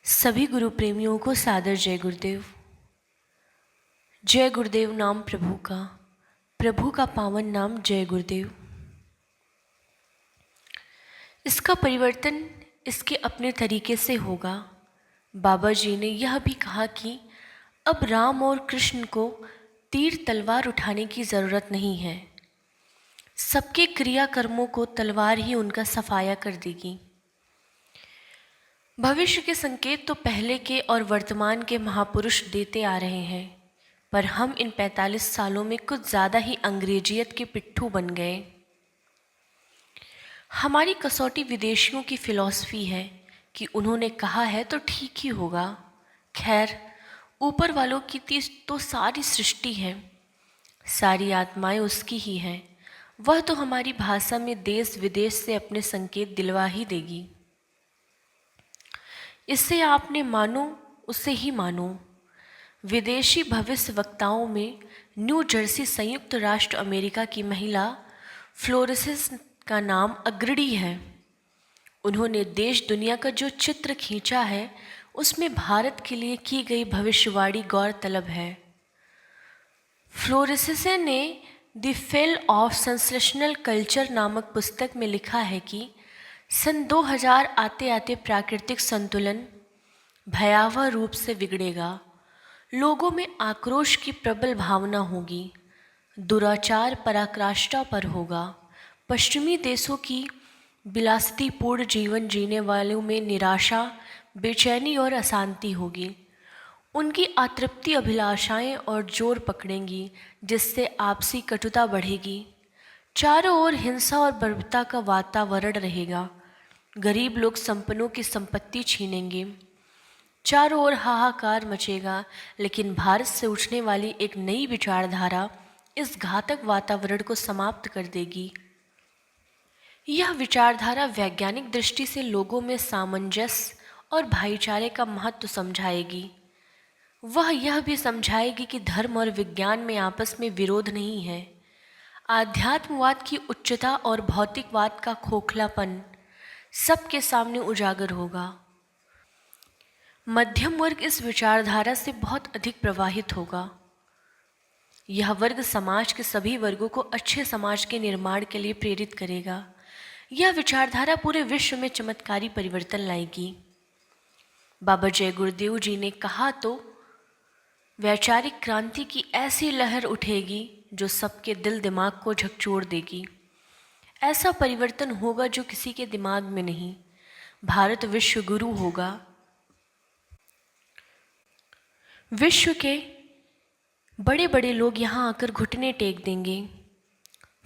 सभी गुरु प्रेमियों को सादर जय गुरुदेव। जय गुरुदेव नाम प्रभु का पावन नाम जय गुरुदेव। इसका परिवर्तन इसके अपने तरीके से होगा। बाबा जी ने यह भी कहा कि अब राम और कृष्ण को तीर तलवार उठाने की ज़रूरत नहीं है। सबके क्रियाकर्मों को तलवार ही उनका सफाया कर देगी। भविष्य के संकेत तो पहले के और वर्तमान के महापुरुष देते आ रहे हैं, पर हम इन 45 सालों में कुछ ज़्यादा ही अंग्रेजियत के पिट्ठू बन गए। हमारी कसौटी विदेशियों की फ़िलॉसफ़ी है कि उन्होंने कहा है तो ठीक ही होगा। खैर, ऊपर वालों की तो सारी सृष्टि है, सारी आत्माएं उसकी ही हैं। वह तो हमारी भाषा में देश विदेश से अपने संकेत दिलवा ही देगी। इससे आपने मानो उसे ही मानो। विदेशी भविष्य वक्ताओं में न्यू जर्सी संयुक्त राष्ट्र अमेरिका की महिला फ्लोरेसिस का नाम अग्रणी है। उन्होंने देश दुनिया का जो चित्र खींचा है उसमें भारत के लिए की गई भविष्यवाणी गौरतलब है। फ्लोरेसिस ने the fell off sensational culture नामक पुस्तक में लिखा है कि सन 2000 आते आते प्राकृतिक संतुलन भयावह रूप से बिगड़ेगा। लोगों में आक्रोश की प्रबल भावना होगी, दुराचार पराकाष्ठा पर होगा। पश्चिमी देशों की विलासितापूर्ण जीवन जीने वालों में निराशा, बेचैनी और अशांति होगी। उनकी अतृप्ति अभिलाषाएं और जोर पकड़ेंगी, जिससे आपसी कटुता बढ़ेगी। चारों ओर हिंसा और बर्बरता का वातावरण रहेगा। गरीब लोग संपन्नों की संपत्ति छीनेंगे। चारों ओर हाहाकार मचेगा, लेकिन भारत से उठने वाली एक नई विचारधारा इस घातक वातावरण को समाप्त कर देगी। यह विचारधारा वैज्ञानिक दृष्टि से लोगों में सामंजस्य और भाईचारे का महत्व समझाएगी। वह यह भी समझाएगी कि धर्म और विज्ञान में आपस में विरोध नहीं है। आध्यात्मवाद की उच्चता और भौतिकवाद का खोखलापन सबके सामने उजागर होगा। मध्यम वर्ग इस विचारधारा से बहुत अधिक प्रभावित होगा। यह वर्ग समाज के सभी वर्गों को अच्छे समाज के निर्माण के लिए प्रेरित करेगा। यह विचारधारा पूरे विश्व में चमत्कारी परिवर्तन लाएगी। बाबा जय गुरुदेव जी ने कहा तो वैचारिक क्रांति की ऐसी लहर उठेगी जो सबके दिल दिमाग को झकझोर देगी। ऐसा परिवर्तन होगा जो किसी के दिमाग में नहीं। भारत विश्व गुरु होगा। विश्व के बड़े बड़े लोग यहाँ आकर घुटने टेक देंगे।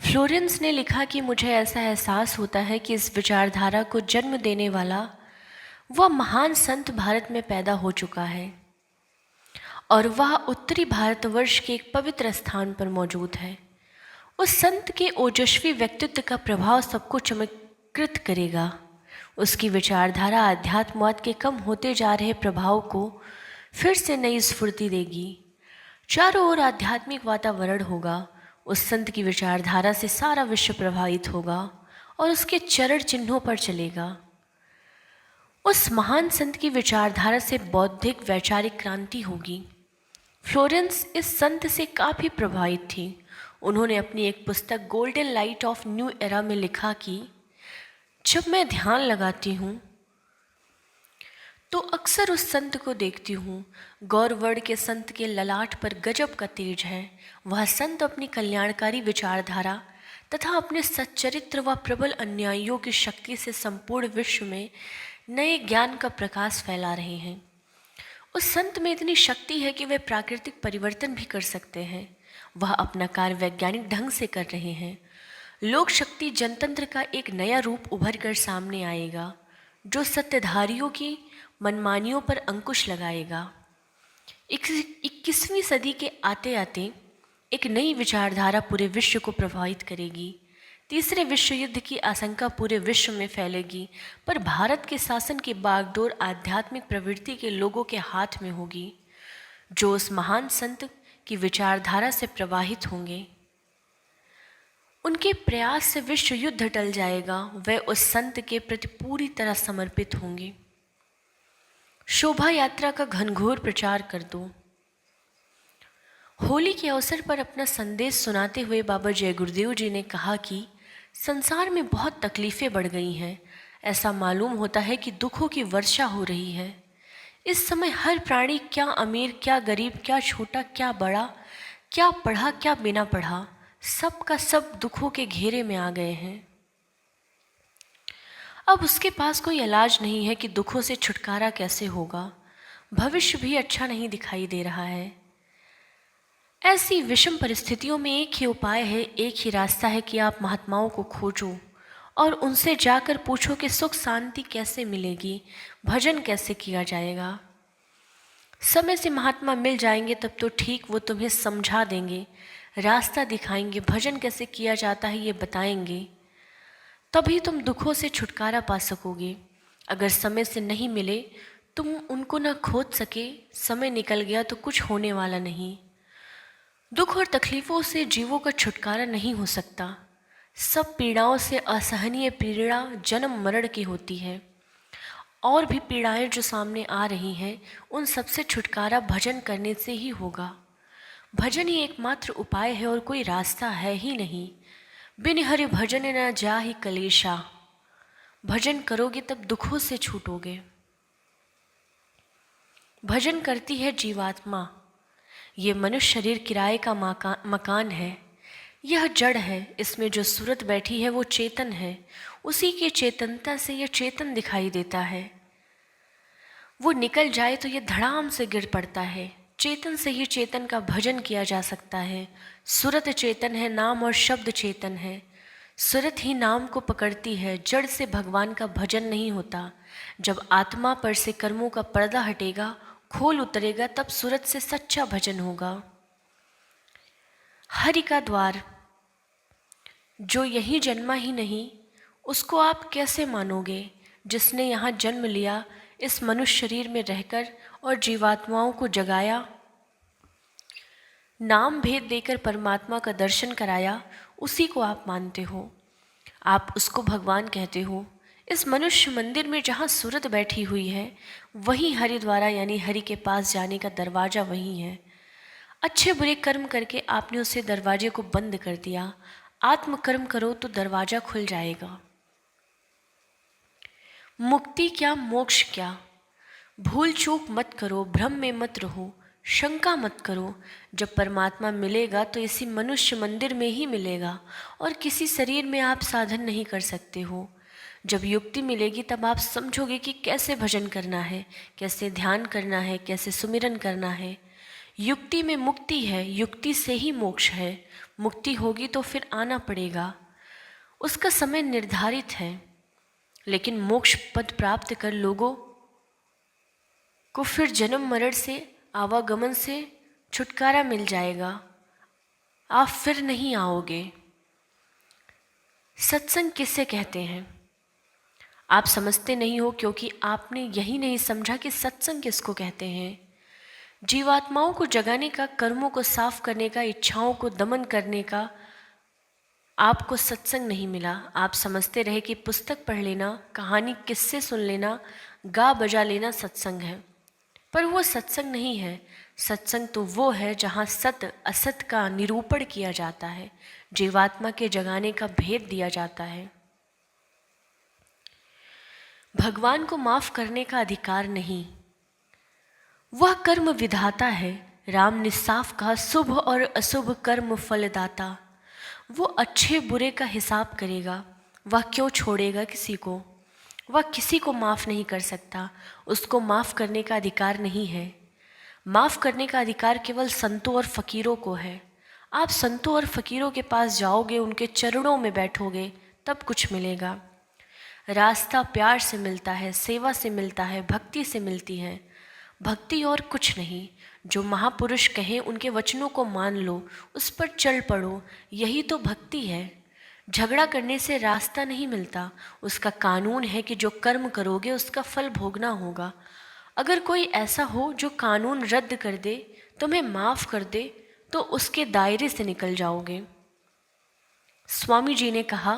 फ्लोरेंस ने लिखा कि मुझे ऐसा एहसास होता है कि इस विचारधारा को जन्म देने वाला वह महान संत भारत में पैदा हो चुका है और वह उत्तरी भारतवर्ष के एक पवित्र स्थान पर मौजूद है। उस संत के ओजस्वी व्यक्तित्व का प्रभाव सबको चमत्कृत करेगा। उसकी विचारधारा आध्यात्मवाद के कम होते जा रहे प्रभाव को फिर से नई स्फूर्ति देगी। चारों ओर आध्यात्मिक वातावरण होगा। उस संत की विचारधारा से सारा विश्व प्रभावित होगा और उसके चरण चिन्हों पर चलेगा। उस महान संत की विचारधारा से बौद्धिक वैचारिक क्रांति होगी। फ्लोरेंस इस संत से काफ़ी प्रभावित थी। उन्होंने अपनी एक पुस्तक golden light of new era में लिखा कि जब मैं ध्यान लगाती हूँ तो अक्सर उस संत को देखती हूँ। गौरवर्ण के संत के ललाट पर गजब का तेज है। वह संत अपनी कल्याणकारी विचारधारा तथा अपने सच्चरित्र व प्रबल अनुयायियों की शक्ति से संपूर्ण विश्व में नए ज्ञान का प्रकाश फैला रहे हैं। उस संत में इतनी शक्ति है कि वे प्राकृतिक परिवर्तन भी कर सकते हैं। वह अपना कार्य वैज्ञानिक ढंग से कर रहे हैं। लोक शक्ति जनतंत्र का एक नया रूप उभर कर सामने आएगा जो सत्यधारियों की मनमानियों पर अंकुश लगाएगा। 21वीं सदी के आते आते एक नई विचारधारा पूरे विश्व को प्रभावित करेगी। तीसरे विश्व युद्ध की आशंका पूरे विश्व में फैलेगी, पर भारत के शासन की बागडोर आध्यात्मिक प्रवृत्ति के लोगों के हाथ में होगी जो उस महान संत की विचारधारा से प्रवाहित होंगे। उनके प्रयास से विश्व युद्ध टल जाएगा। वे उस संत के प्रति पूरी तरह समर्पित होंगे। शोभा यात्रा का घनघोर प्रचार कर दो। होली के अवसर पर अपना संदेश सुनाते हुए बाबा जय गुरुदेव जी ने कहा कि संसार में बहुत तकलीफ़ें बढ़ गई हैं। ऐसा मालूम होता है कि दुखों की वर्षा हो रही है। इस समय हर प्राणी, क्या अमीर क्या गरीब, क्या छोटा क्या बड़ा, क्या पढ़ा क्या बिना पढ़ा, सब का सब दुखों के घेरे में आ गए हैं। अब उसके पास कोई इलाज नहीं है कि दुखों से छुटकारा कैसे होगा। भविष्य भी अच्छा नहीं दिखाई दे रहा है। ऐसी विषम परिस्थितियों में एक ही उपाय है, एक ही रास्ता है कि आप महात्माओं को खोजो और उनसे जाकर पूछो कि सुख शांति कैसे मिलेगी, भजन कैसे किया जाएगा। समय से महात्मा मिल जाएंगे तब तो ठीक, वो तुम्हें समझा देंगे, रास्ता दिखाएंगे, भजन कैसे किया जाता है ये बताएंगे। तभी तुम दुखों से छुटकारा पा सकोगे। अगर समय से नहीं मिले, तुम उनको न खोज सके, समय निकल गया तो कुछ होने वाला नहीं। दुख और तकलीफ़ों से जीवों का छुटकारा नहीं हो सकता। सब पीड़ाओं से असहनीय पीड़ा जन्म मरण की होती है। और भी पीड़ाएं जो सामने आ रही हैं, उन सब से छुटकारा भजन करने से ही होगा। भजन ही एकमात्र उपाय है और कोई रास्ता है ही नहीं। बिन हरि भजन न जाहि कलेशा। भजन करोगे तब दुखों से छूटोगे। भजन करती है जीवात्मा। ये मनुष्य शरीर किराए का मकान है। यह जड़ है, इसमें जो सूरत बैठी है वो चेतन है। उसी की चेतनता से यह चेतन दिखाई देता है। वो निकल जाए तो ये धड़ाम से गिर पड़ता है। चेतन से ही चेतन का भजन किया जा सकता है। सूरत चेतन है, नाम और शब्द चेतन है। सूरत ही नाम को पकड़ती है। जड़ से भगवान का भजन नहीं होता। जब आत्मा पर से कर्मों का पर्दा हटेगा, खोल उतरेगा, तब सूरत से सच्चा भजन होगा। हरि का द्वार जो यहीं जन्मा ही नहीं, उसको आप कैसे मानोगे? जिसने यहाँ जन्म लिया, इस मनुष्य शरीर में रहकर और जीवात्माओं को जगाया, नाम भेद देकर परमात्मा का दर्शन कराया, उसी को आप मानते हो। आप उसको भगवान कहते हो। इस मनुष्य मंदिर में जहाँ सूरत बैठी हुई है, वही हरि द्वारा यानी हरि के पास जाने का दरवाज़ा वही है। अच्छे बुरे कर्म करके आपने उसे दरवाजे को बंद कर दिया। आत्म कर्म करो तो दरवाज़ा खुल जाएगा। मुक्ति क्या, मोक्ष क्या, भूल चूक मत करो, भ्रम में मत रहो, शंका मत करो। जब परमात्मा मिलेगा तो इसी मनुष्य मंदिर में ही मिलेगा और किसी शरीर में आप साधन नहीं कर सकते हो। जब युक्ति मिलेगी तब आप समझोगे कि कैसे भजन करना है, कैसे ध्यान करना है, कैसे सुमिरन करना है। युक्ति में मुक्ति है, युक्ति से ही मोक्ष है। मुक्ति होगी तो फिर आना पड़ेगा, उसका समय निर्धारित है। लेकिन मोक्ष पद प्राप्त कर लोगों को फिर जन्म मरण से, आवागमन से छुटकारा मिल जाएगा। आप फिर नहीं आओगे। सत्संग किससे कहते हैं? आप समझते नहीं हो क्योंकि आपने यही नहीं समझा कि सत्संग किसको कहते हैं। जीवात्माओं को जगाने का, कर्मों को साफ करने का, इच्छाओं को दमन करने का आपको सत्संग नहीं मिला। आप समझते रहे कि पुस्तक पढ़ लेना, कहानी किस्से सुन लेना, गा बजा लेना सत्संग है, पर वो सत्संग नहीं है। सत्संग तो वो है जहाँ सत असत का निरूपण किया जाता है, जीवात्मा के जगाने का भेद दिया जाता है। भगवान को माफ करने का अधिकार नहीं, वह कर्म विधाता है। राम ने साफ कहा, शुभ और अशुभ कर्म फलदाता। वो अच्छे बुरे का हिसाब करेगा। वह क्यों छोड़ेगा किसी को? वह किसी को माफ़ नहीं कर सकता। उसको माफ़ करने का अधिकार नहीं है। माफ़ करने का अधिकार केवल संतों और फ़कीरों को है। आप संतों और फ़कीरों के पास जाओगे, उनके चरणों में बैठोगे, तब कुछ मिलेगा। रास्ता प्यार से मिलता है, सेवा से मिलता है, भक्ति से मिलती है। भक्ति और कुछ नहीं। जो महापुरुष कहें उनके वचनों को मान लो, उस पर चल पड़ो, यही तो भक्ति है। झगड़ा करने से रास्ता नहीं मिलता। उसका कानून है कि जो कर्म करोगे उसका फल भोगना होगा। अगर कोई ऐसा हो जो कानून रद्द कर दे, तुम्हें माफ़ कर दे, तो उसके दायरे से निकल जाओगे। स्वामी जी ने कहा,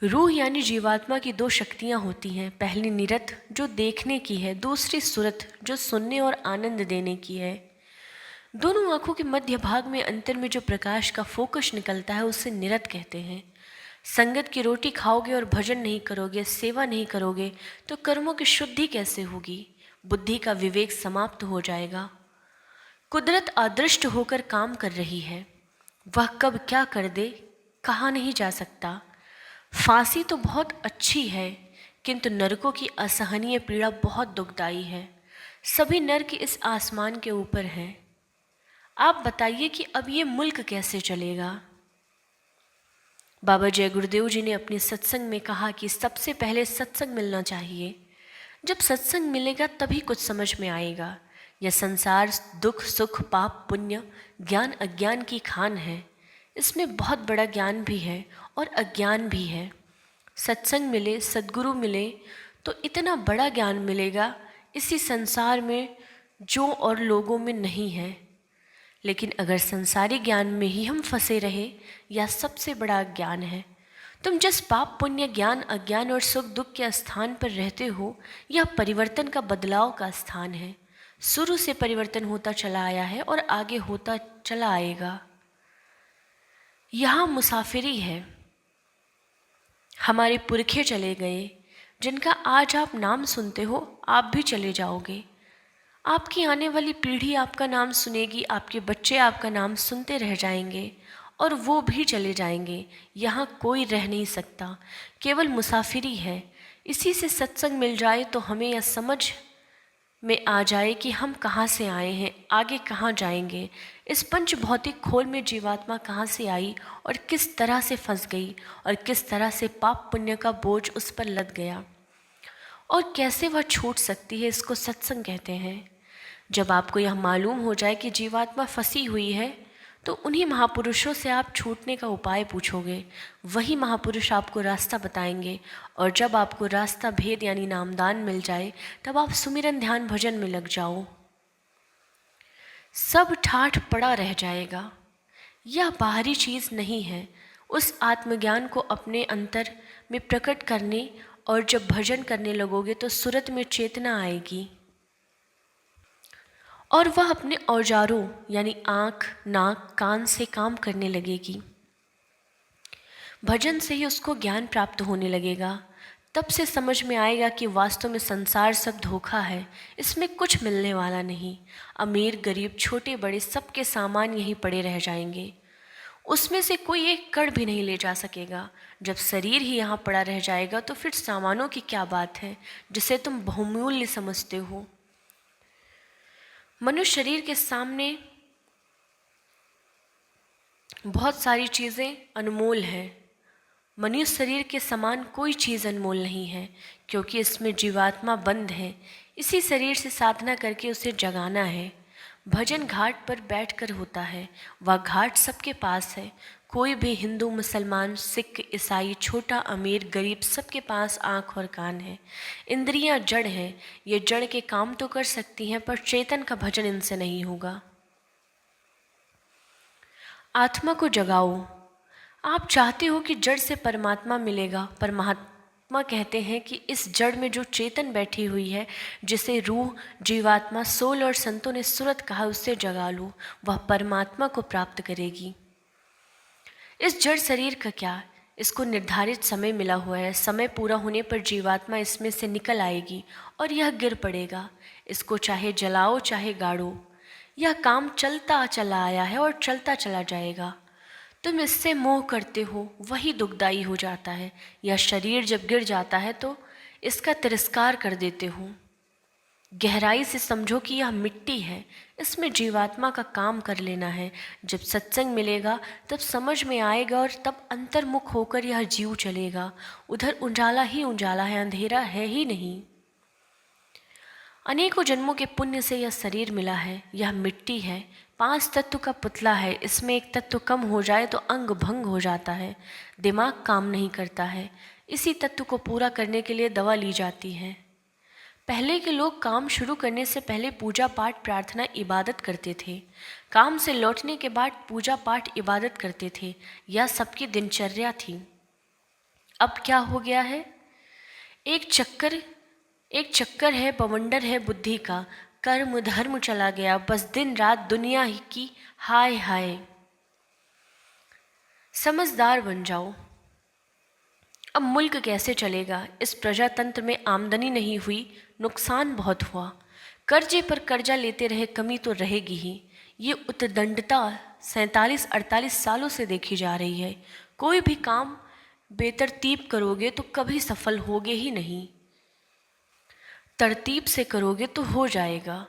रूह यानी जीवात्मा की दो शक्तियाँ होती हैं। पहली निरत जो देखने की है, दूसरी सुरत जो सुनने और आनंद देने की है। दोनों आँखों के मध्य भाग में अंतर में जो प्रकाश का फोकस निकलता है उसे निरत कहते हैं। संगत की रोटी खाओगे और भजन नहीं करोगे, सेवा नहीं करोगे तो कर्मों की शुद्धि कैसे होगी? बुद्धि का विवेक समाप्त हो जाएगा। कुदरत अदृष्ट होकर काम कर रही है, वह कब क्या कर दे कहा नहीं जा सकता। फांसी तो बहुत अच्छी है, किंतु नरकों की असहनीय पीड़ा बहुत दुखदाई है। सभी नरक इस आसमान के ऊपर हैं। आप बताइए कि अब ये मुल्क कैसे चलेगा? बाबा जय गुरुदेव जी ने अपने सत्संग में कहा कि सबसे पहले सत्संग मिलना चाहिए। जब सत्संग मिलेगा तभी कुछ समझ में आएगा। यह संसार दुख सुख पाप पुण्य ज्ञान अज्ञान की खान है। इसमें बहुत बड़ा ज्ञान भी है और अज्ञान भी है। सत्संग मिले, सद्गुरु मिले तो इतना बड़ा ज्ञान मिलेगा इसी संसार में जो और लोगों में नहीं है। लेकिन अगर संसारी ज्ञान में ही हम फंसे रहे, यह सबसे बड़ा ज्ञान है। तुम जिस पाप पुण्य ज्ञान अज्ञान और सुख दुख के स्थान पर रहते हो, यह परिवर्तन का बदलाव का स्थान है। शुरू से परिवर्तन होता चला आया है और आगे होता चला आएगा। यहाँ मुसाफिरी है। हमारे पुरखे चले गए, जिनका आज आप नाम सुनते हो, आप भी चले जाओगे। आपकी आने वाली पीढ़ी आपका नाम सुनेगी, आपके बच्चे आपका नाम सुनते रह जाएंगे और वो भी चले जाएंगे। यहाँ कोई रह नहीं सकता, केवल मुसाफिरी है। इसी से सत्संग मिल जाए तो हमें यह समझ में आ जाए कि हम कहाँ से आए हैं, आगे कहाँ जाएंगे। इस पंच भौतिक खोल में जीवात्मा कहाँ से आई और किस तरह से फंस गई और किस तरह से पाप पुण्य का बोझ उस पर लद गया और कैसे वह छूट सकती है, इसको सत्संग कहते हैं। जब आपको यह मालूम हो जाए कि जीवात्मा फंसी हुई है तो उन्हीं महापुरुषों से आप छूटने का उपाय पूछोगे। वही महापुरुष आपको रास्ता बताएंगे और जब आपको रास्ता भेद यानी नामदान मिल जाए तब आप सुमिरन ध्यान भजन में लग जाओ। सब ठाठ पड़ा रह जाएगा। यह बाहरी चीज़ नहीं है। उस आत्मज्ञान को अपने अंतर में प्रकट करने और जब भजन करने लगोगे तो सूरत में चेतना आएगी और वह अपने औजारों यानी आँख नाक कान से काम करने लगेगी। भजन से ही उसको ज्ञान प्राप्त होने लगेगा। तब से समझ में आएगा कि वास्तव में संसार सब धोखा है, इसमें कुछ मिलने वाला नहीं। अमीर गरीब छोटे बड़े सबके सामान यहीं पड़े रह जाएंगे, उसमें से कोई एक कण भी नहीं ले जा सकेगा। जब शरीर ही यहाँ पड़ा रह जाएगा तो फिर सामानों की क्या बात है जिसे तुम बहुमूल्य समझते हो। मनुष्य शरीर के सामने बहुत सारी चीज़ें अनमोल हैं। मनुष्य शरीर के समान कोई चीज़ अनमोल नहीं है, क्योंकि इसमें जीवात्मा बंद है। इसी शरीर से साधना करके उसे जगाना है। भजन घाट पर बैठकर होता है, वह घाट सबके पास है। कोई भी हिंदू मुसलमान सिख ईसाई छोटा अमीर गरीब सबके पास आँख और कान है। इंद्रियां जड़ हैं, ये जड़ के काम तो कर सकती हैं पर चेतन का भजन इनसे नहीं होगा। आत्मा को जगाओ। आप चाहते हो कि जड़ से परमात्मा मिलेगा, पर महात्मा कहते हैं कि इस जड़ में जो चेतन बैठी हुई है, जिसे रूह जीवात्मा सोल और संतों ने सूरत कहा, उससे जगा लो, वह परमात्मा को प्राप्त करेगी। इस जड़ शरीर का क्या, इसको निर्धारित समय मिला हुआ है। समय पूरा होने पर जीवात्मा इसमें से निकल आएगी और यह गिर पड़ेगा। इसको चाहे जलाओ चाहे गाड़ो, यह काम चलता चला आया है और चलता चला जाएगा। तुम इससे मोह करते हो, वही दुखदाई हो जाता है। यह शरीर जब गिर जाता है तो इसका तिरस्कार कर देते हो। गहराई से समझो कि यह मिट्टी है, इसमें जीवात्मा का काम कर लेना है। जब सत्संग मिलेगा तब समझ में आएगा और तब अंतर्मुख होकर यह जीव चलेगा। उधर उजाला ही उजाला है, अंधेरा है ही नहीं। अनेकों जन्मों के पुण्य से यह शरीर मिला है। यह मिट्टी है, 5 तत्व का पुतला है। इसमें एक तत्व कम हो जाए तो अंग भंग हो जाता है, दिमाग काम नहीं करता है। इसी तत्व को पूरा करने के लिए दवा ली जाती है। पहले के लोग काम शुरू करने से पहले पूजा पाठ प्रार्थना इबादत करते थे। काम से लौटने के बाद पूजा पाठ इबादत करते थे। यह सबकी दिनचर्या थी। अब क्या हो गया है? एक चक्कर एक चक्कर है, बवंडर है बुद्धि का, कर्म धर्म चला गया, बस दिन रात दुनिया ही की हाय हाय। समझदार बन जाओ। अब मुल्क कैसे चलेगा? इस प्रजातंत्र में आमदनी नहीं हुई, नुकसान बहुत हुआ। कर्जे पर कर्जा लेते रहे, कमी तो रहेगी ही। ये उद्दंडता 47-48 सालों से देखी जा रही है। कोई भी काम बेतरतीब करोगे तो कभी सफल होगे ही नहीं, तरतीब से करोगे तो हो जाएगा।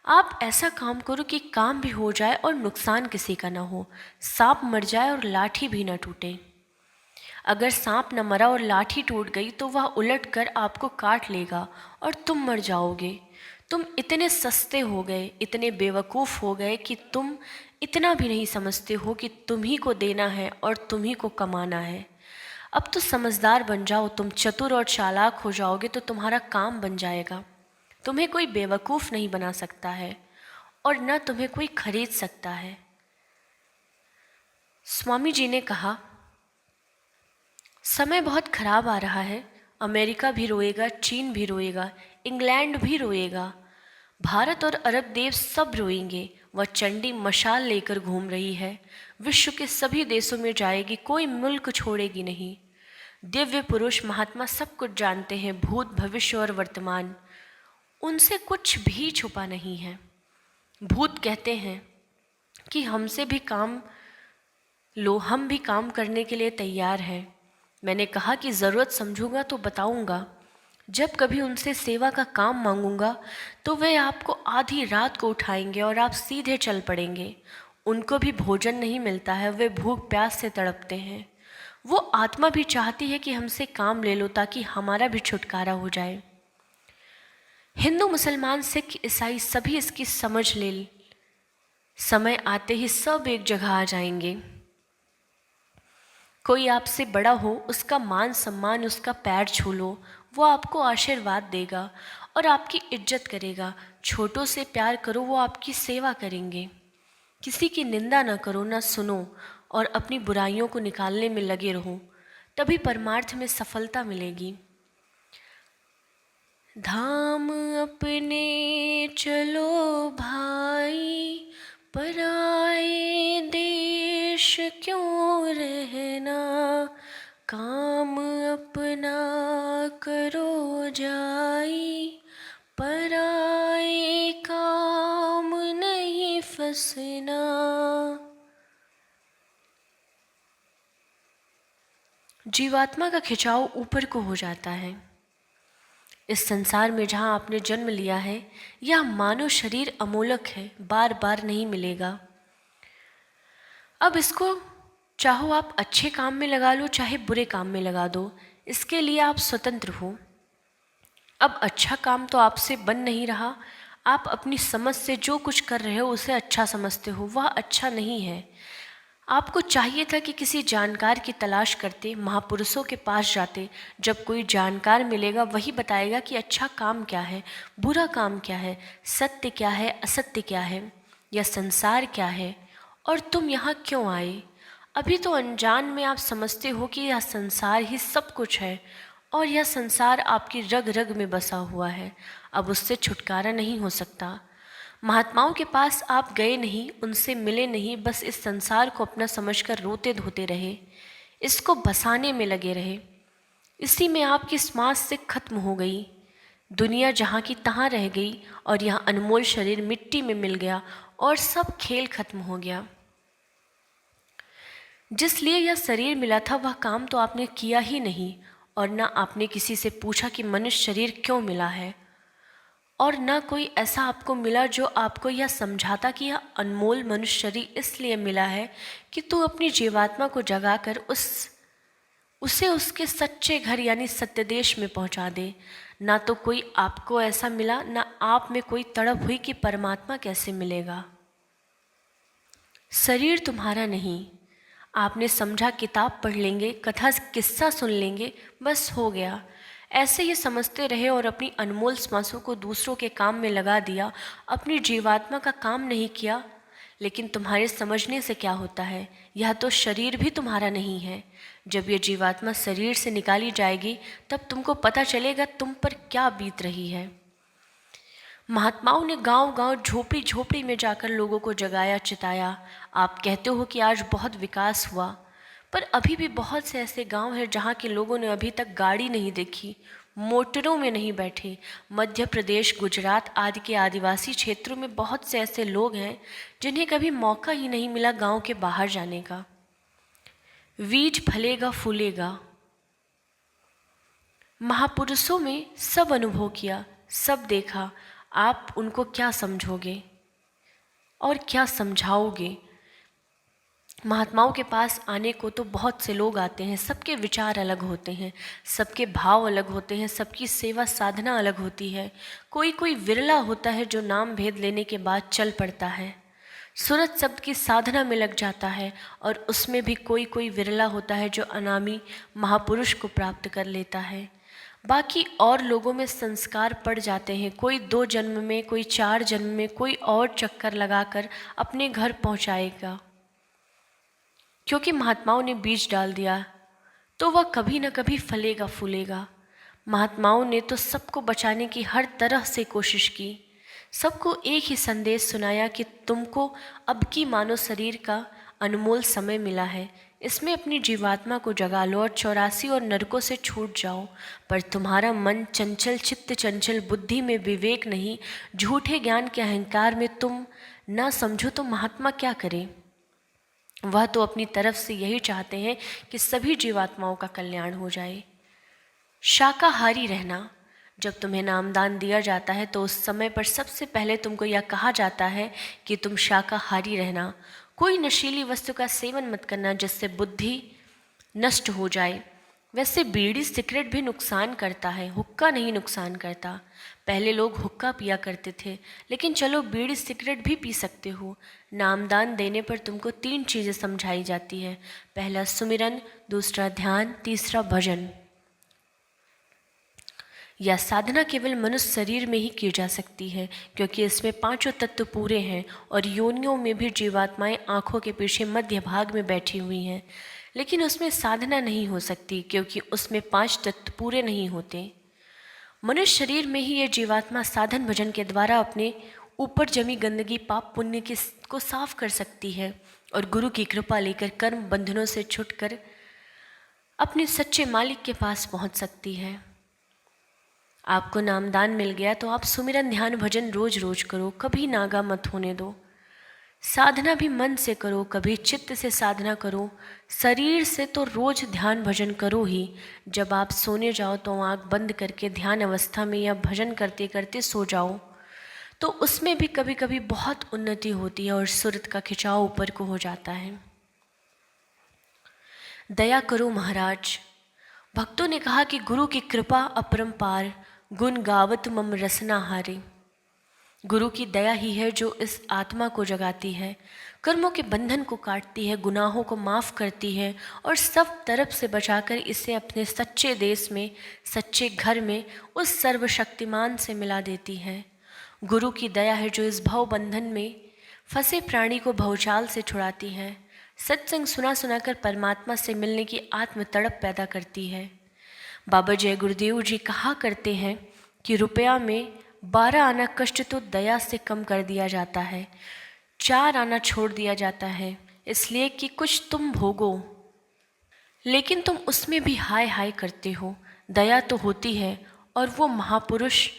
आप ऐसा काम करो कि काम भी हो जाए और नुकसान किसी का ना हो, सांप मर जाए और लाठी भी ना टूटे। अगर सांप न मरा और लाठी टूट गई तो वह उलट कर आपको काट लेगा और तुम मर जाओगे। तुम इतने सस्ते हो गए, इतने बेवकूफ़ हो गए कि तुम इतना भी नहीं समझते हो कि तुम ही को देना है और तुम ही को कमाना है। अब तो समझदार बन जाओ। तुम चतुर और चालाक हो जाओगे तो तुम्हारा काम बन जाएगा। तुम्हें कोई बेवकूफ़ नहीं बना सकता है और न तुम्हें कोई खरीद सकता है। स्वामी जी ने कहा, समय बहुत खराब आ रहा है। अमेरिका भी रोएगा, चीन भी रोएगा, इंग्लैंड भी रोएगा, भारत और अरब देश सब रोएंगे। वह चंडी मशाल लेकर घूम रही है, विश्व के सभी देशों में जाएगी, कोई मुल्क छोड़ेगी नहीं। दिव्य पुरुष महात्मा सब कुछ जानते हैं, भूत भविष्य और वर्तमान, उनसे कुछ भी छुपा नहीं है। भूत कहते हैं कि हमसे भी काम लो, हम भी काम करने के लिए तैयार हैं। मैंने कहा कि ज़रूरत समझूंगा तो बताऊंगा। जब कभी उनसे सेवा का काम मांगूंगा तो वे आपको आधी रात को उठाएंगे और आप सीधे चल पड़ेंगे। उनको भी भोजन नहीं मिलता है, वे भूख प्यास से तड़पते हैं। वो आत्मा भी चाहती है कि हमसे काम ले लो ताकि हमारा भी छुटकारा हो जाए। हिंदू मुसलमान सिख ईसाई सभी इसकी समझ ले, समय आते ही सब एक जगह आ जाएंगे। कोई आपसे बड़ा हो, उसका मान सम्मान, उसका पैर छू लो, वो आपको आशीर्वाद देगा और आपकी इज्जत करेगा। छोटों से प्यार करो, वो आपकी सेवा करेंगे। किसी की निंदा ना करो, ना सुनो और अपनी बुराइयों को निकालने में लगे रहो, तभी परमार्थ में सफलता मिलेगी। धाम अपने चलो भाई, पराए देश क्यों रहना, काम अपना करो जाई, पराए काम नहीं फंसना। जीवात्मा का खिंचाव ऊपर को हो जाता है। इस संसार में जहाँ आपने जन्म लिया है, यह मानव शरीर अमोलक है, बार बार नहीं मिलेगा। अब इसको चाहो आप अच्छे काम में लगा लो, चाहे बुरे काम में लगा दो, इसके लिए आप स्वतंत्र हो। अब अच्छा काम तो आपसे बन नहीं रहा, आप अपनी समझ से जो कुछ कर रहे हो उसे अच्छा समझते हो, वह अच्छा नहीं है। आपको चाहिए था कि किसी जानकार की तलाश करते, महापुरुषों के पास जाते। जब कोई जानकार मिलेगा वही बताएगा कि अच्छा काम क्या है, बुरा काम क्या है, सत्य क्या है, असत्य क्या है, यह संसार क्या है और तुम यहाँ क्यों आए। अभी तो अनजान में आप समझते हो कि यह संसार ही सब कुछ है और यह संसार आपकी रग रग में बसा हुआ है। अब उससे छुटकारा नहीं हो सकता। महात्माओं के पास आप गए नहीं, उनसे मिले नहीं, बस इस संसार को अपना समझकर रोते धोते रहे, इसको बसाने में लगे रहे। इसी में आपकी सांस से खत्म हो गई, दुनिया जहाँ की तहाँ रह गई और यह अनमोल शरीर मिट्टी में मिल गया और सब खेल खत्म हो गया। जिस लिए यह शरीर मिला था वह काम तो आपने किया ही नहीं और न आपने किसी से पूछा कि मनुष्य शरीर क्यों मिला है और न कोई ऐसा आपको मिला जो आपको यह समझाता कि यह अनमोल मनुष्य शरीर इसलिए मिला है कि तू अपनी जीवात्मा को जगाकर उसे उसके सच्चे घर यानी सत्य देश में पहुंचा दे। ना तो कोई आपको ऐसा मिला, ना आप में कोई तड़प हुई कि परमात्मा कैसे मिलेगा। शरीर तुम्हारा नहीं, आपने समझा किताब पढ़ लेंगे, कथा किस्सा सुन लेंगे, बस हो गया। ऐसे ही समझते रहे और अपनी अनमोल सांसों को दूसरों के काम में लगा दिया, अपनी जीवात्मा का काम नहीं किया। लेकिन तुम्हारे समझने से क्या होता है, यह तो शरीर भी तुम्हारा नहीं है। जब यह जीवात्मा शरीर से निकाली जाएगी तब तुमको पता चलेगा तुम पर क्या बीत रही है। महात्माओं ने गांव गांव झोपड़ी झोपड़ी में जाकर लोगों को जगाया चिताया। आप कहते हो कि आज बहुत विकास हुआ, पर अभी भी बहुत से ऐसे गांव हैं जहां के लोगों ने अभी तक गाड़ी नहीं देखी, मोटरों में नहीं बैठे। मध्य प्रदेश, गुजरात आदि के आदिवासी क्षेत्रों में बहुत से ऐसे लोग हैं जिन्हें कभी मौका ही नहीं मिला गांव के बाहर जाने का। बीज फलेगा फूलेगा। महापुरुषों में सब अनुभव किया, सब देखा। आप उनको क्या समझोगे और क्या समझाओगे? महात्माओं के पास आने को तो बहुत से लोग आते हैं, सबके विचार अलग होते हैं, सबके भाव अलग होते हैं, सबकी सेवा साधना अलग होती है। कोई कोई विरला होता है जो नाम भेद लेने के बाद चल पड़ता है, सूरत शब्द की साधना में लग जाता है, और उसमें भी कोई कोई विरला होता है जो अनामी महापुरुष को प्राप्त कर लेता है। बाकी और लोगों में संस्कार पड़ जाते हैं, कोई 2 जन्म में, कोई 4 जन्म में, कोई और चक्कर लगाकर अपने घर पहुंचाएगा। क्योंकि महात्माओं ने बीज डाल दिया तो वह कभी न कभी फलेगा फूलेगा। महात्माओं ने तो सबको बचाने की हर तरह से कोशिश की, सबको एक ही संदेश सुनाया कि तुमको अब की मानव शरीर का अनमोल समय मिला है, इसमें अपनी जीवात्मा को जगा लो और 84 और नरकों से छूट जाओ। पर तुम्हारा मन चंचल, चित्त चंचल, बुद्धि में विवेक नहीं, झूठे ज्ञान के अहंकार में तुम ना समझो तो महात्मा क्या करे? वह तो अपनी तरफ से यही चाहते हैं कि सभी जीवात्माओं का कल्याण हो जाए। शाकाहारी रहना। जब तुम्हें नामदान दिया जाता है तो उस समय पर सबसे पहले तुमको यह कहा जाता है कि तुम शाकाहारी रहना। कोई नशीली वस्तु का सेवन मत करना जिससे बुद्धि नष्ट हो जाए। वैसे बीड़ी सिगरेट भी नुकसान करता है, हुक्का नहीं नुकसान करता। पहले लोग हुक्का पिया करते थे, लेकिन चलो बीड़ी सिगरेट भी पी सकते हो। नामदान देने पर तुमको 3 चीज़ें समझाई जाती है। पहला सुमिरन, दूसरा ध्यान, तीसरा भजन। यह साधना केवल मनुष्य शरीर में ही की जा सकती है, क्योंकि इसमें 5 तत्व पूरे हैं, और योनियों में भी जीवात्माएं आँखों के पीछे मध्य भाग में बैठी हुई हैं। लेकिन उसमें साधना नहीं हो सकती, क्योंकि उसमें 5 तत्व पूरे नहीं होते। मनुष्य शरीर में ही ये जीवात्मा साधन भजन के द्वारा अपने ऊपर जमी गंदगी, पाप पुण्य को साफ कर सकती है, और गुरु की कृपा लेकर कर्म बंधनों से छुटकर अपने सच्चे मालिक के पास पहुंच सकती है। आपको नामदान मिल गया तो आप सुमिरन, ध्यान, भजन रोज रोज करो, कभी नागा मत होने दो। साधना भी मन से करो, कभी चित्त से साधना करो। शरीर से तो रोज ध्यान भजन करो ही। जब आप सोने जाओ तो आँख बंद करके ध्यान अवस्था में या भजन करते करते सो जाओ, तो उसमें भी कभी कभी बहुत उन्नति होती है और सूरत का खिंचाव ऊपर को हो जाता है। दया करो महाराज। भक्तों ने कहा कि गुरु की कृपा अपरंपार, गुण गावत मम रसना हारे। गुरु की दया ही है जो इस आत्मा को जगाती है, कर्मों के बंधन को काटती है, गुनाहों को माफ़ करती है, और सब तरफ से बचाकर इसे अपने सच्चे देश में, सच्चे घर में उस सर्वशक्तिमान से मिला देती है। गुरु की दया है जो इस भव बंधन में फंसे प्राणी को भवजाल से छुड़ाती है, सत्संग सुना सुनाकर परमात्मा से मिलने की आत्म तड़प पैदा करती है। बाबा जय गुरुदेव जी कहा करते हैं कि रुपया में 12 आना कष्ट तो दया से कम कर दिया जाता है, 4 आना छोड़ दिया जाता है, इसलिए कि कुछ तुम भोगो, लेकिन तुम उसमें भी हाय हाय करते हो। दया तो होती है, और वो महापुरुष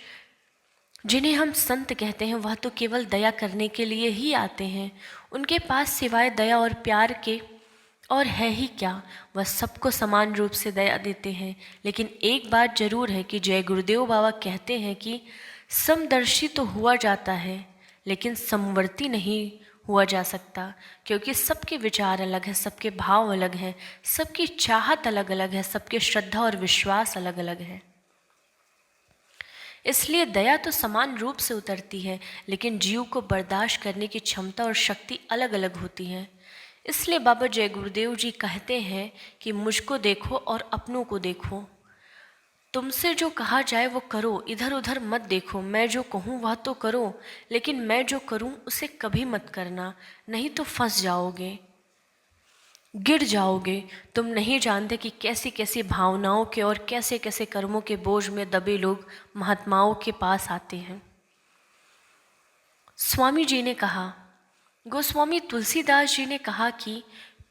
जिन्हें हम संत कहते हैं वह तो केवल दया करने के लिए ही आते हैं। उनके पास सिवाय दया और प्यार के और है ही क्या। वह सबको समान रूप से दया देते हैं। लेकिन एक बात जरूर है कि जय गुरुदेव बाबा कहते हैं कि समदर्शी तो हुआ जाता है, लेकिन समवर्ती नहीं हुआ जा सकता, क्योंकि सबके विचार अलग हैं, सबके भाव अलग हैं, सबकी चाहत अलग अलग है, सबके श्रद्धा और विश्वास अलग अलग है। इसलिए दया तो समान रूप से उतरती है, लेकिन जीव को बर्दाश्त करने की क्षमता और शक्ति अलग अलग होती है। इसलिए बाबा जय गुरुदेव जी कहते हैं कि मुझको देखो और अपनों को देखो। तुमसे जो कहा जाए वो करो, इधर उधर मत देखो। मैं जो कहूँ वह तो करो, लेकिन मैं जो करूँ उसे कभी मत करना, नहीं तो फंस जाओगे, गिर जाओगे। तुम नहीं जानते कि कैसी कैसी भावनाओं के और कैसे कैसे कर्मों के बोझ में दबे लोग महात्माओं के पास आते हैं। स्वामी जी ने कहा, गोस्वामी तुलसीदास जी ने कहा कि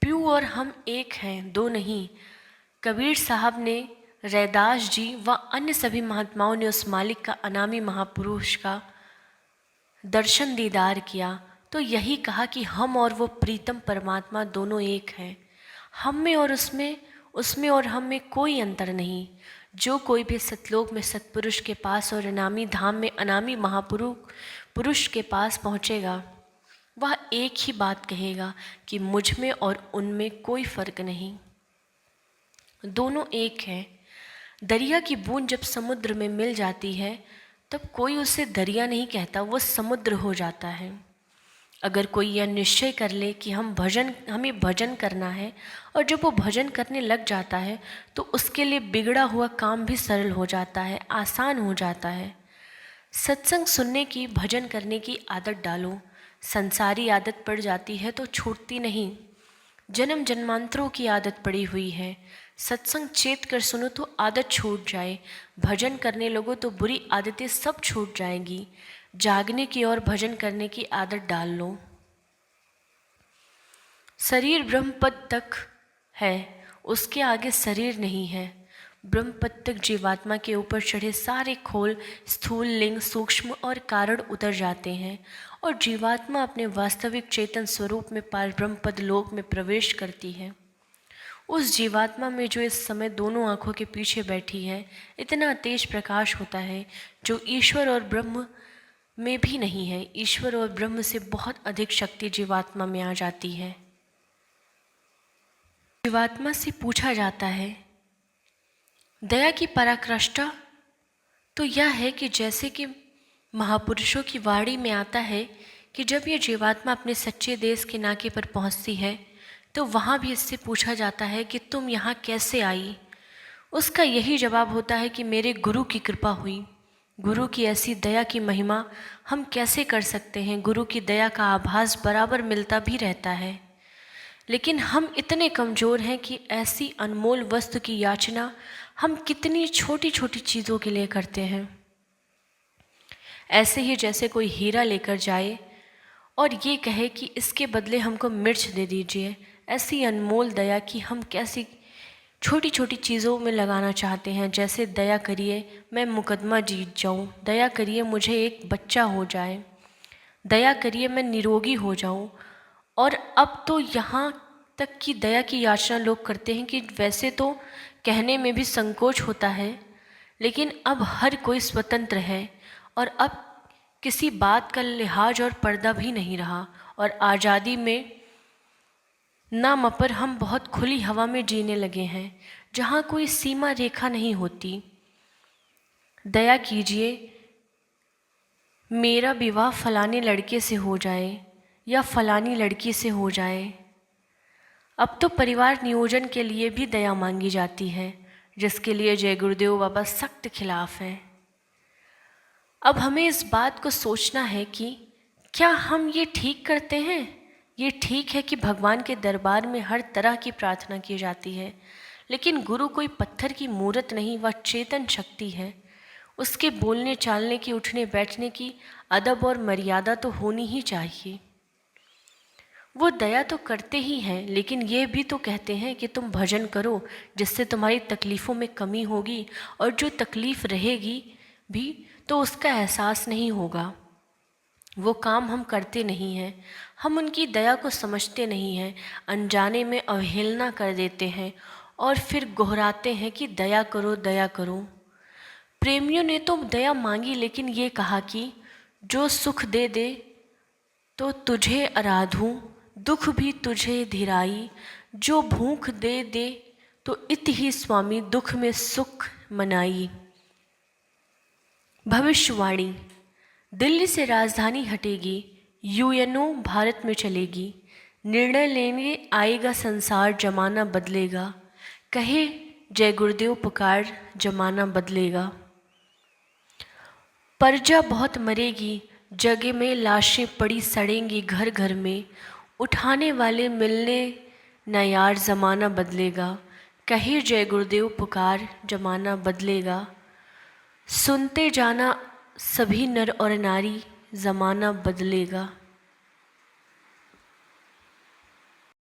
प्यू और हम एक हैं, दो नहीं। कबीर साहब ने, रैदास जी व अन्य सभी महात्माओं ने उस मालिक का, अनामी महापुरुष का दर्शन दीदार किया तो यही कहा कि हम और वो प्रीतम परमात्मा दोनों एक हैं। हम में और उसमें, उसमें और हम में कोई अंतर नहीं। जो कोई भी सतलोक में सतपुरुष के पास और अनामी धाम में अनामी महापुरुष के पास पहुँचेगा, वह एक ही बात कहेगा कि मुझ में और उनमें कोई फर्क नहीं, दोनों एक हैं। दरिया की बूंद जब समुद्र में मिल जाती है तब कोई उसे दरिया नहीं कहता, वो समुद्र हो जाता है। अगर कोई यह निश्चय कर ले कि हमें भजन करना है, और जब वो भजन करने लग जाता है तो उसके लिए बिगड़ा हुआ काम भी सरल हो जाता है, आसान हो जाता है। सत्संग सुनने की, भजन करने की आदत डालो। संसारी आदत पड़ जाती है तो छूटती नहीं, जन्म जन्मांतरों की आदत पड़ी हुई है। सत्संग चेत कर सुनो तो आदत छूट जाए, भजन करने लगो तो बुरी आदतें सब छूट जाएंगी। जागने की और भजन करने की आदत डाल लो। शरीर ब्रह्मपद तक है, उसके आगे शरीर नहीं है। ब्रह्मपद तक जीवात्मा के ऊपर चढ़े सारे खोल, स्थूल, लिंग, सूक्ष्म और कारण उतर जाते हैं और जीवात्मा अपने वास्तविक चेतन स्वरूप में पार ब्रह्मपद लोक में प्रवेश करती है। उस जीवात्मा में जो इस समय दोनों आँखों के पीछे बैठी है, इतना तेज प्रकाश होता है जो ईश्वर और ब्रह्म में भी नहीं है। ईश्वर और ब्रह्म से बहुत अधिक शक्ति जीवात्मा में आ जाती है। जीवात्मा से पूछा जाता है, दया की पराकाष्ठा तो यह है कि जैसे कि महापुरुषों की वाणी में आता है कि जब ये जीवात्मा अपने सच्चे देश के नाके पर पहुंचती है तो वहाँ भी इससे पूछा जाता है कि तुम यहाँ कैसे आई। उसका यही जवाब होता है कि मेरे गुरु की कृपा हुई। गुरु की ऐसी दया की महिमा हम कैसे कर सकते हैं। गुरु की दया का आभास बराबर मिलता भी रहता है, लेकिन हम इतने कमज़ोर हैं कि ऐसी अनमोल वस्तु की याचना हम कितनी छोटी छोटी चीज़ों के लिए करते हैं। ऐसे ही जैसे कोई हीरा लेकर जाए और ये कहे कि इसके बदले हमको मिर्च दे दीजिए, ऐसी अनमोल दया की हम कैसी छोटी छोटी चीज़ों में लगाना चाहते हैं। जैसे दया करिए मैं मुकदमा जीत जाऊं, दया करिए मुझे एक बच्चा हो जाए, दया करिए मैं निरोगी हो जाऊं। और अब तो यहाँ तक कि दया की याचना लोग करते हैं कि वैसे तो कहने में भी संकोच होता है, लेकिन अब हर कोई स्वतंत्र है और अब किसी बात का लिहाज और पर्दा भी नहीं रहा और आज़ादी में नाम पर हम बहुत खुली हवा में जीने लगे हैं, जहाँ कोई सीमा रेखा नहीं होती। दया कीजिए मेरा विवाह फलाने लड़के से हो जाए या फलानी लड़की से हो जाए। अब तो परिवार नियोजन के लिए भी दया मांगी जाती है, जिसके लिए जय गुरुदेव बाबा सख्त खिलाफ है। अब हमें इस बात को सोचना है कि क्या हम ये ठीक करते हैं। ये ठीक है कि भगवान के दरबार में हर तरह की प्रार्थना की जाती है, लेकिन गुरु कोई पत्थर की मूर्त नहीं, वह चेतन शक्ति है। उसके बोलने चालने की, उठने बैठने की अदब और मर्यादा तो होनी ही चाहिए। वो दया तो करते ही हैं, लेकिन ये भी तो कहते हैं कि तुम भजन करो जिससे तुम्हारी तकलीफ़ों में कमी होगी, और जो तकलीफ़ रहेगी भी तो उसका एहसास नहीं होगा। वो काम हम करते नहीं हैं, हम उनकी दया को समझते नहीं हैं, अनजाने में अवहेलना कर देते हैं और फिर गोहराते हैं कि दया करो दया करो। प्रेमियों ने तो दया मांगी, लेकिन ये कहा कि जो सुख दे दे तो तुझे आराधूं, दुख भी तुझे धिराई, जो भूख दे दे तो इत ही स्वामी, दुख में सुख मनाई। भविष्यवाणी, दिल्ली से राजधानी हटेगी, यूएनओ भारत में चलेगी, निर्णय लेने आएगा संसार, जमाना बदलेगा। कहे जय गुरुदेव पुकार, जमाना बदलेगा। प्रजा बहुत मरेगी, जगह में लाशें पड़ी सड़ेंगी घर घर में, उठाने वाले मिलने न यार, ज़माना बदलेगा। कहे जय गुरुदेव पुकार, जमाना बदलेगा। सुनते जाना सभी नर और नारी, ज़माना बदलेगा।